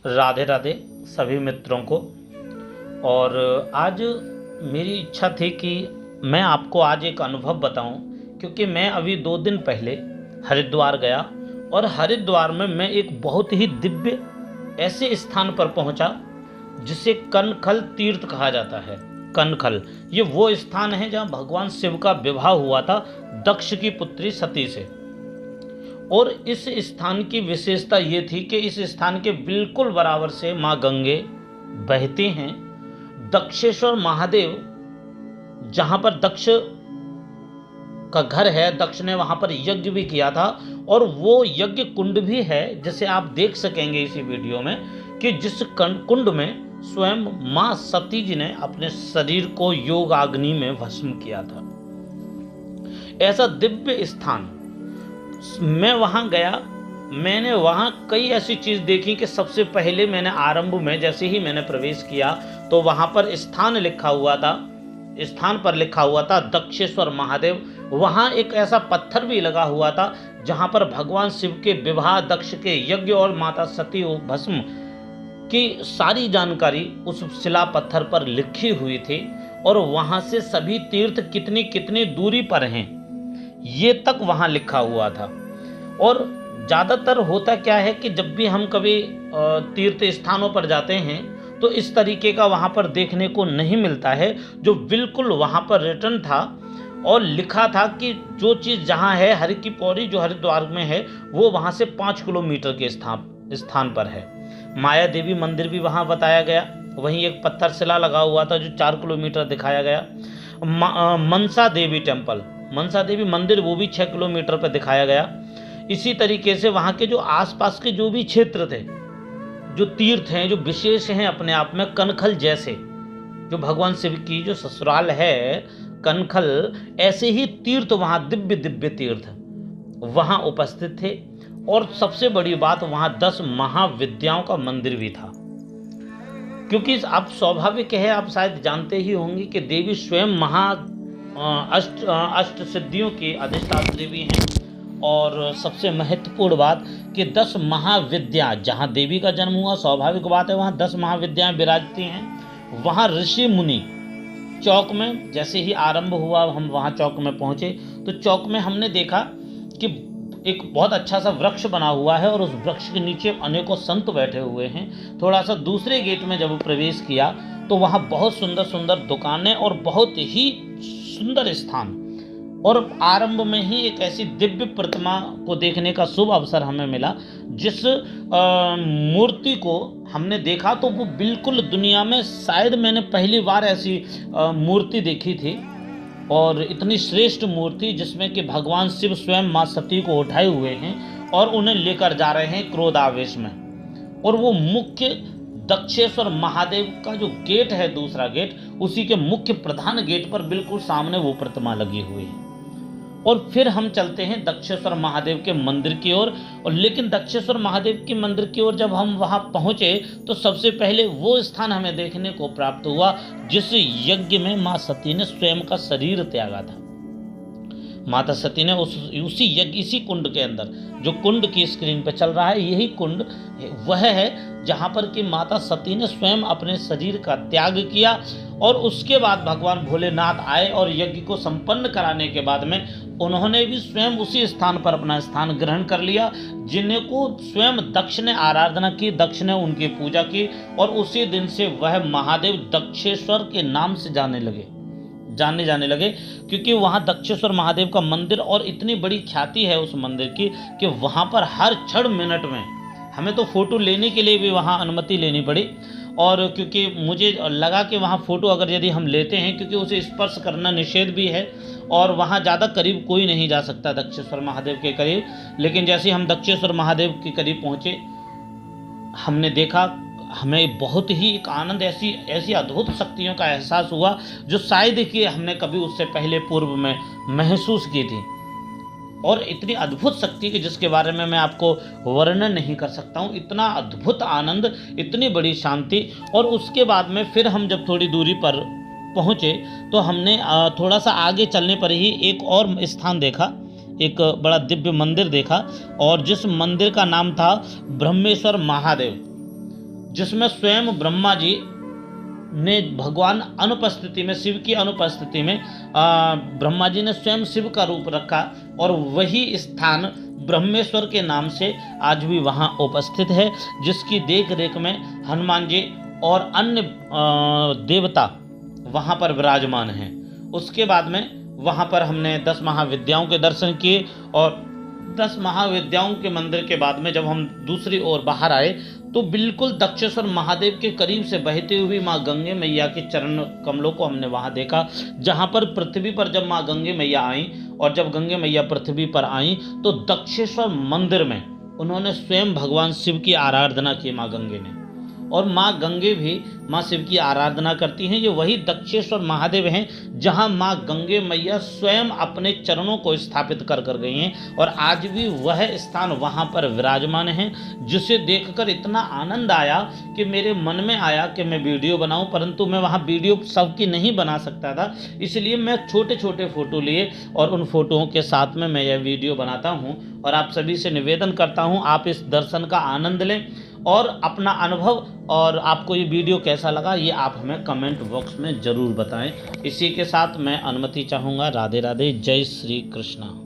राधे राधे सभी मित्रों को। और आज मेरी इच्छा थी कि मैं आपको आज एक अनुभव बताऊं, क्योंकि मैं अभी 2 दिन पहले हरिद्वार गया और हरिद्वार में मैं एक बहुत ही दिव्य ऐसे स्थान पर पहुंचा जिसे कनखल तीर्थ कहा जाता है। कनखल ये वो स्थान है जहां भगवान शिव का विवाह हुआ था दक्ष की पुत्री सती से। और इस स्थान की विशेषता ये थी कि इस स्थान के बिल्कुल बराबर से माँ गंगे बहती हैं। दक्षेश्वर महादेव जहाँ पर दक्ष का घर है, दक्ष ने वहाँ पर यज्ञ भी किया था और वो यज्ञ कुंड भी है, जिसे आप देख सकेंगे इसी वीडियो में, कि जिस कुंड में स्वयं माँ सती जी ने अपने शरीर को योग अग्नि में भस्म किया था। ऐसा दिव्य स्थान मैं वहाँ गया। मैंने वहाँ कई ऐसी चीज़ देखी कि सबसे पहले मैंने आरंभ में जैसे ही मैंने प्रवेश किया तो वहाँ पर स्थान पर लिखा हुआ था दक्षेश्वर महादेव। वहाँ एक ऐसा पत्थर भी लगा हुआ था जहाँ पर भगवान शिव के विवाह, दक्ष के यज्ञ और माता सती भस्म की सारी जानकारी उस शिला पत्थर पर लिखी हुई थी। और वहाँ से सभी तीर्थ कितनी कितनी दूरी पर हैं ये तक वहाँ लिखा हुआ था। और ज़्यादातर होता क्या है कि जब भी हम कभी तीर्थ स्थानों पर जाते हैं तो इस तरीके का वहाँ पर देखने को नहीं मिलता है। जो बिल्कुल वहाँ पर रिटर्न था और लिखा था कि जो चीज़ जहाँ है, हर की पौड़ी जो हरिद्वार में है वो वहाँ से 5 किलोमीटर के स्थान पर है। माया देवी मंदिर भी वहाँ बताया गया। वहीं एक पत्थर शिला लगा हुआ था जो 4 किलोमीटर दिखाया गया। मनसा देवी टेम्पल, मनसा देवी मंदिर, वो भी 6 किलोमीटर पर दिखाया गया। इसी तरीके से वहाँ के जो आसपास के जो भी क्षेत्र थे, जो तीर्थ हैं, जो विशेष हैं अपने आप में, कनखल जैसे, जो भगवान शिव की जो ससुराल है कनखल, ऐसे ही तीर्थ वहाँ दिव्य दिव्य तीर्थ वहाँ उपस्थित थे। और सबसे बड़ी बात, वहाँ 10 महाविद्याओं का मंदिर भी था। क्योंकि आप स्वाभाविक है, आप शायद जानते ही होंगे कि देवी स्वयं अष्ट सिद्धियों की अधिष्ठात्री देवी हैं। और सबसे महत्वपूर्ण बात कि 10 महाविद्या, जहाँ देवी का जन्म हुआ, स्वाभाविक बात है वहाँ 10 महाविद्याएं विराजती हैं। वहाँ ऋषि मुनि चौक में जैसे ही आरंभ हुआ, हम वहाँ चौक में पहुँचे तो चौक में हमने देखा कि एक बहुत अच्छा सा वृक्ष बना हुआ है और उस वृक्ष के नीचे अनेकों संत बैठे हुए हैं। थोड़ा सा दूसरे गेट में जब प्रवेश किया तो वहाँ बहुत सुंदर सुंदर दुकानें और बहुत ही सुंदर स्थान, और आरंभ में ही एक ऐसी दिव्य प्रतिमा को देखने का शुभ अवसर हमें मिला। जिस मूर्ति को हमने देखा तो वो बिल्कुल दुनिया में शायद मैंने पहली बार ऐसी मूर्ति देखी थी। और इतनी श्रेष्ठ मूर्ति जिसमें कि भगवान शिव स्वयं माँ सती को उठाए हुए हैं और उन्हें लेकर जा रहे हैं क्रोध आवेश में। और वो मुख्य दक्षेश्वर महादेव का जो गेट है, दूसरा गेट, उसी के मुख्य प्रधान गेट पर बिल्कुल सामने वो प्रतिमा लगी हुई है। और फिर हम चलते हैं दक्षेश्वर महादेव के मंदिर की ओर। और लेकिन दक्षेश्वर महादेव के मंदिर की ओर जब हम वहां पहुंचे तो सबसे पहले वो स्थान हमें देखने को प्राप्त हुआ जिस यज्ञ में माँ सती ने स्वयं का शरीर त्यागा था। माता सती ने उसी यज्ञ, इसी कुंड के अंदर, जो कुंड की स्क्रीन पे चल रहा है, यही कुंड वह है जहाँ पर कि माता सती ने स्वयं अपने शरीर का त्याग किया। और उसके बाद भगवान भोलेनाथ आए और यज्ञ को संपन्न कराने के बाद में उन्होंने भी स्वयं उसी स्थान पर अपना स्थान ग्रहण कर लिया, जिन्हें को स्वयं दक्ष ने आराधना की, दक्ष ने उनकी पूजा की। और उसी दिन से वह महादेव दक्षेश्वर के नाम से जाने जाने लगे, क्योंकि वहाँ दक्षेश्वर महादेव का मंदिर, और इतनी बड़ी ख्याति है उस मंदिर की कि वहाँ पर हर क्षण मिनट में हमें तो फ़ोटो लेने के लिए भी वहाँ अनुमति लेनी पड़ी। और क्योंकि मुझे लगा कि वहाँ फ़ोटो अगर यदि हम लेते हैं, क्योंकि उसे स्पर्श करना निषेध भी है और वहाँ ज़्यादा करीब कोई नहीं जा सकता दक्षेश्वर महादेव के करीब। लेकिन जैसे हम दक्षेश्वर महादेव के करीब पहुँचे, हमने देखा, हमें बहुत ही एक आनंद, ऐसी अद्भुत शक्तियों का एहसास हुआ जो शायद कि हमने कभी उससे पहले पूर्व में महसूस की थी। और इतनी अद्भुत शक्ति कि जिसके बारे में मैं आपको वर्णन नहीं कर सकता हूँ। इतना अद्भुत आनंद, इतनी बड़ी शांति। और उसके बाद में फिर हम जब थोड़ी दूरी पर पहुँचे तो हमने थोड़ा सा आगे चलने पर ही एक और स्थान देखा, एक बड़ा दिव्य मंदिर देखा, और जिस मंदिर का नाम था ब्रह्मेश्वर महादेव। जिसमें स्वयं ब्रह्मा जी ने भगवान अनुपस्थिति में, शिव की अनुपस्थिति में ब्रह्मा जी ने स्वयं शिव का रूप रखा और वही स्थान ब्रह्मेश्वर के नाम से आज भी वहाँ उपस्थित है, जिसकी देख रेख में हनुमान जी और अन्य देवता वहाँ पर विराजमान हैं। उसके बाद में वहाँ पर हमने 10 महाविद्याओं के दर्शन किए और 10 महाविद्याओं के मंदिर के बाद में जब हम दूसरी ओर बाहर आए तो बिल्कुल दक्षेश्वर महादेव के करीब से बहती हुई माँ गंगे मैया के चरण कमलों को हमने वहाँ देखा, जहाँ पर पृथ्वी पर जब माँ गंगे मैया आई और जब गंगे मैया पृथ्वी पर आई तो दक्षेश्वर मंदिर में उन्होंने स्वयं भगवान शिव की आराधना की माँ गंगे ने, और माँ गंगे भी माँ शिव की आराधना करती हैं। ये वही दक्षेश्वर महादेव हैं जहाँ माँ गंगे मैया स्वयं अपने चरणों को स्थापित कर गई हैं और आज भी वह स्थान वहाँ पर विराजमान है, जिसे देखकर इतना आनंद आया कि मेरे मन में आया कि मैं वीडियो बनाऊं, परंतु मैं वहाँ वीडियो सबकी नहीं बना सकता था, इसलिए मैं छोटे छोटे फ़ोटो लिए और उन फोटोओं के साथ में मैं यह वीडियो बनाता हूँ और आप सभी से निवेदन करता हूँ आप इस दर्शन का आनंद लें और अपना अनुभव और आपको ये वीडियो कैसा लगा ये आप हमें कमेंट बॉक्स में ज़रूर बताएं। इसी के साथ मैं अनुमति चाहूँगा। राधे राधे, जय श्री कृष्णा।